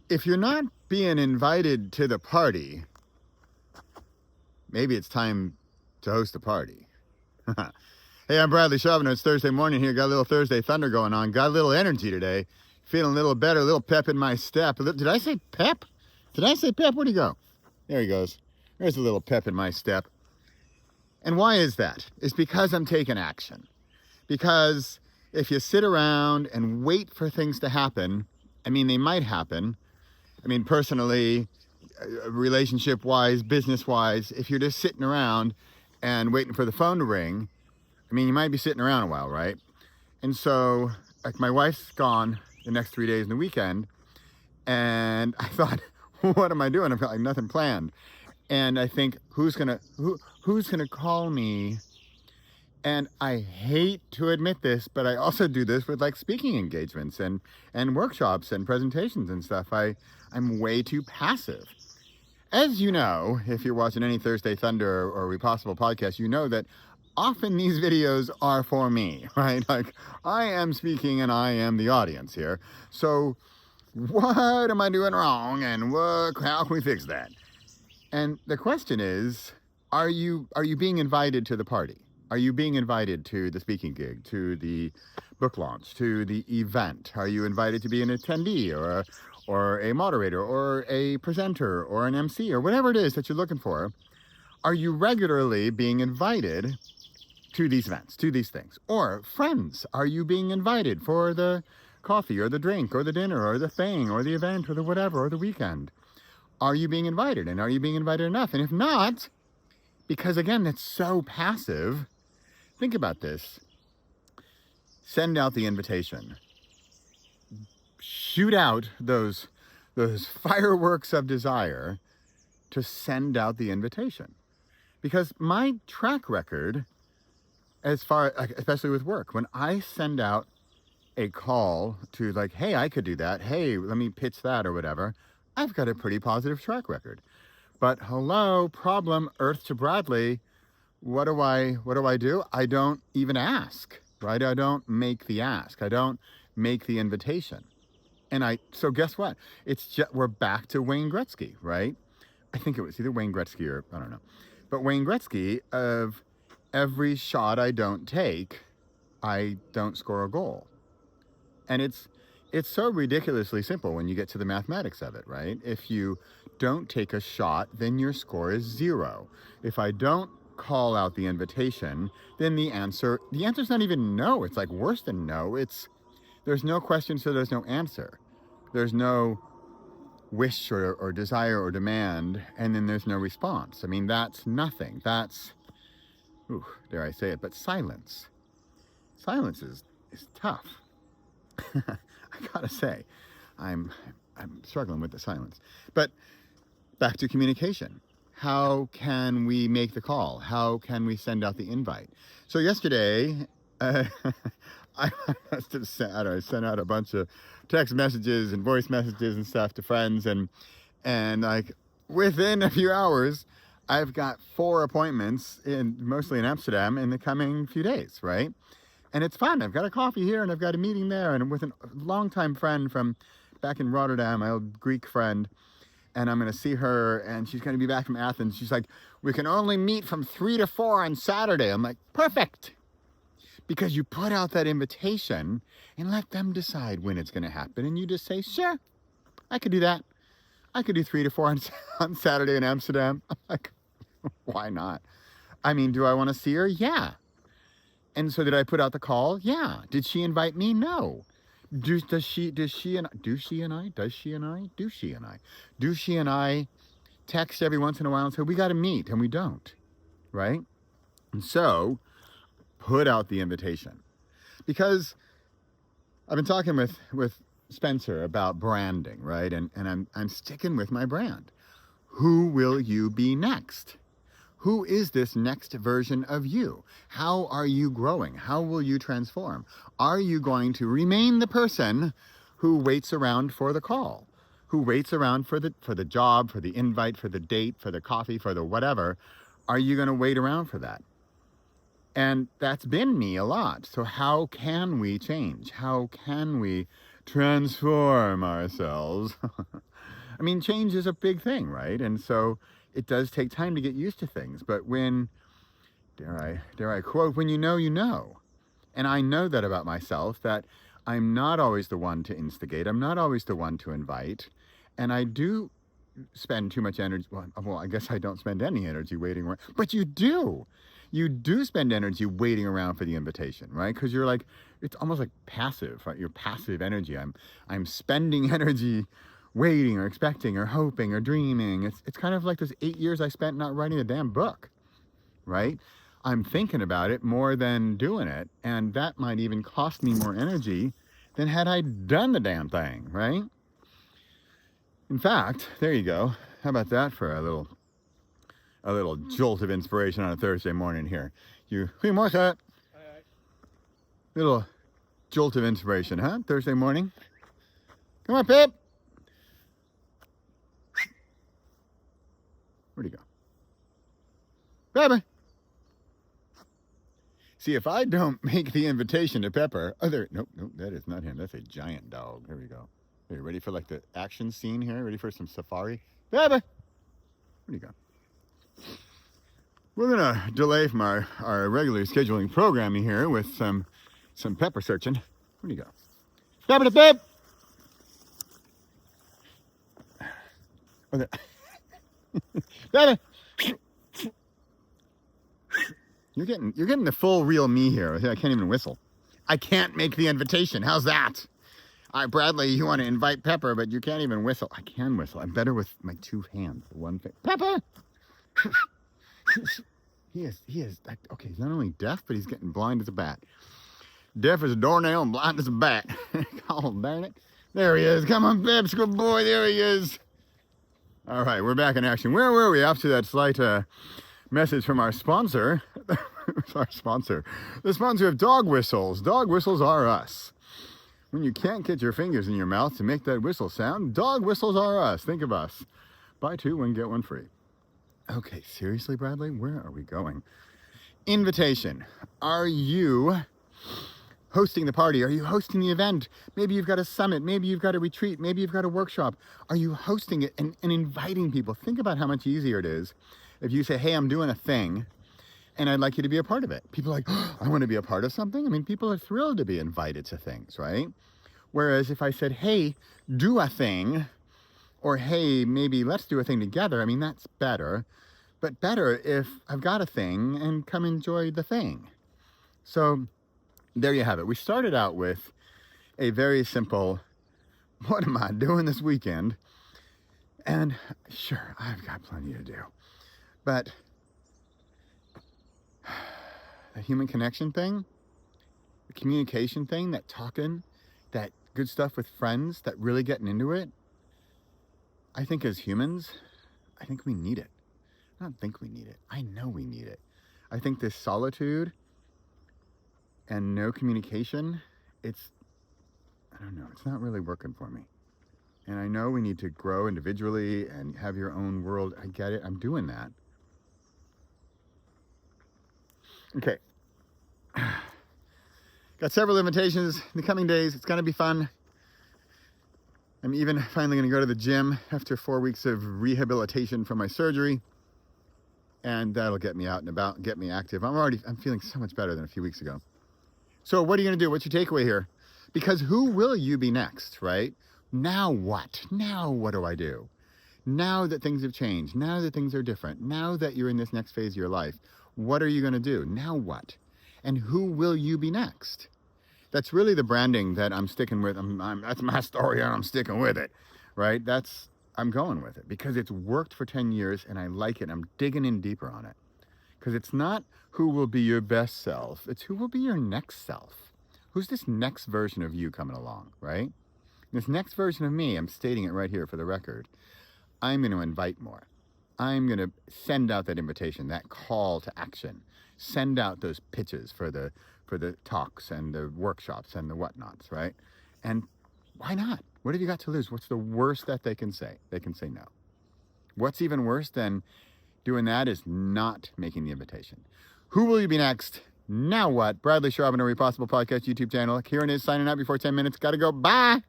if you're not being invited to the party, maybe it's time to host a party. Hey, I'm Bradley Charbonneau. It's Thursday morning here. Got a little Thursday thunder going on. Got a little energy today. Feeling a little better, a little pep in my step. Did I say pep? Did I say pep? Where'd he go? There he goes. There's a little pep in my step. And why is that? It's because I'm taking action. Because if you sit around and wait for things to happen, I mean, they might happen. I mean, personally, relationship-wise, business-wise, if you're just sitting around and waiting for the phone to ring, I mean, you might be sitting around a while, right? And so, like, my wife's gone the next 3 days in the weekend, and I thought, what am I doing? I've got like nothing planned. And I think, who's gonna call me? And I hate to admit this, but I also do this with like speaking engagements and workshops and presentations and stuff. I'm way too passive. As you know, if you're watching any Thursday Thunder or Repossible podcast, you know that often these videos are for me, right? Like, I am speaking and I am the audience here. So what am I doing wrong, and how can we fix that? And the question is, are you being invited to the party? Are you being invited to the speaking gig, to the book launch, to the event? Are you invited to be an attendee or a moderator or a presenter or an MC or whatever it is that you're looking for? Are you regularly being invited to these events, to these things? Or friends, are you being invited for the coffee or the drink or the dinner or the thing or the event or the whatever or the weekend? Are you being invited? And are you being invited enough? And if not, because again, that's so passive, think about this. Send out the invitation. Shoot out those fireworks of desire to send out the invitation. Because my track record, as far, especially with work, when I send out a call to like, hey, I could do that. Hey, let me pitch that or whatever, I've got a pretty positive track record. But hello, problem, Earth to Bradley. What do I do? I don't even ask, right? I don't make the ask. I don't make the invitation. So guess what? We're back to Wayne Gretzky, right? I think it was either Wayne Gretzky or, I don't know. But Wayne Gretzky, of every shot I don't take, I don't score a goal. And it's so ridiculously simple when you get to the mathematics of it, right? If you don't take a shot, then your score is 0. If I don't call out the invitation, then the answer's not even no. It's like worse than no. There's no question, so there's no answer. There's no wish or desire or demand, and then there's no response. I mean, that's nothing. That's, dare I say it, but silence. Silence is tough. I gotta say, I'm struggling with the silence. But back to communication. How can we make the call? How can we send out the invite? So yesterday, I sent out a bunch of text messages and voice messages and stuff to friends, and like within a few hours, I've got 4 appointments mostly in Amsterdam in the coming few days, right? And it's fun. I've got a coffee here and I've got a meeting there, and with a longtime friend from back in Rotterdam, my old Greek friend, and I'm going to see her, and she's going to be back from Athens. She's like, we can only meet from 3 to 4 on Saturday. I'm like, perfect. Because you put out that invitation and let them decide when it's going to happen. And you just say, sure, I could do that. I could do 3 to 4 on Saturday in Amsterdam. I'm like, why not? I mean, do I want to see her? Yeah. And so did I put out the call? Yeah. Did she invite me? No. Do she and I text every once in a while and say, we got to meet, and we don't, right? And so put out the invitation. Because I've been talking with Spencer about branding, right? And I'm sticking with my brand. Who will you be next? Who is this next version of you? How are you growing? How will you transform? Are you going to remain the person who waits around for the call, who waits around for the job, for the invite, for the date, for the coffee, for the whatever? Are you going to wait around for that? And that's been me a lot. So how can we change? How can we transform ourselves I mean, change is a big thing, right? And so it does take time to get used to things. But when, dare I quote, when you know, you know. And I know that about myself, that I'm not always the one to instigate. I'm not always the one to invite. And I do spend too much energy. Well, I guess I don't spend any energy waiting around. But you do. You do spend energy waiting around for the invitation, right? Because you're like, it's almost like passive, right? You're passive energy. I'm spending energy waiting or expecting or hoping or dreaming. It's kind of like those 8 years I spent not writing a damn book, right? I'm thinking about it more than doing it, and that might even cost me more energy than had I done the damn thing, right? In fact, there you go. How about that for a little jolt of inspiration on a Thursday morning here? Goedemorgen. Little jolt of inspiration, huh? Thursday morning. Come on, Pip. Where'd he go? Baby. See, if I don't make the invitation to Pepper, nope, that is not him. That's a giant dog. Here we go. Are you ready for like the action scene here? Ready for some safari? Baby! Where'd he go? We're gonna delay from our regular scheduling programming here with some pepper searching. Where'd he go? Pepper the Pep! Baby! You're getting the full real me here. I can't even whistle. I can't make the invitation. How's that? Bradley, you want to invite Pepper, but you can't even whistle. I can whistle. I'm better with my two hands. One thing. Pepper! He is, okay, he's not only deaf, but he's getting blind as a bat. Deaf as a doornail and blind as a bat. Oh, darn it. There he is. Come on, Peps, good boy. There he is. All right, we're back in action. Where were we after that slight message from our sponsor? Our sponsor. The sponsor of dog whistles. Dog whistles are us. When you can't get your fingers in your mouth to make that whistle sound, dog whistles are us. Think of us. Buy 2, 1, get 1 free. Okay, seriously, Bradley? Where are we going? Invitation. Are you hosting the party? Are you hosting the event? Maybe you've got a summit. Maybe you've got a retreat. Maybe you've got a workshop. Are you hosting it and inviting people? Think about how much easier it is if you say, hey, I'm doing a thing, and I'd like you to be a part of it. People are like, oh, I want to be a part of something. I mean, people are thrilled to be invited to things, right? Whereas if I said, hey, do a thing, or hey, maybe let's do a thing together, I mean, that's better. But better if I've got a thing and come enjoy the thing. So there you have it. We started out with a very simple, what am I doing this weekend? And sure, I've got plenty to do. But the human connection thing, the communication thing, that talking, that good stuff with friends, that really getting into it, I think as humans, I think we need it. I don't think we need it. I know we need it. I think this solitude and no communication, I don't know, it's not really working for me. And I know we need to grow individually and have your own world. I get it. I'm doing that. Okay. Got several invitations in the coming days. It's going to be fun. I'm even finally going to go to the gym after 4 weeks of rehabilitation from my surgery. And that'll get me out and about, get me active. I'm feeling so much better than a few weeks ago. So what are you going to do? What's your takeaway here? Because who will you be next, right? Now what? Now what do I do? Now that things have changed, now that things are different, now that you're in this next phase of your life, what are you going to do? Now what? And who will you be next? That's really the branding that I'm sticking with. That's my story and I'm sticking with it, right? I'm going with it because it's worked for 10 years and I like it. I'm digging in deeper on it because it's not who will be your best self. It's who will be your next self. Who's this next version of you coming along, right? This next version of me, I'm stating it right here for the record, I'm going to invite more. I'm going to send out that invitation, that call to action. Send out those pitches for the talks and the workshops and the whatnots, right? And why not? What have you got to lose? What's the worst that they can say? They can say no. What's even worse than doing that is not making the invitation. Who will you be next? Now what? Bradley Charbonneau, Repossible Podcast YouTube channel. Kieran is signing out before 10 minutes. Got to go. Bye.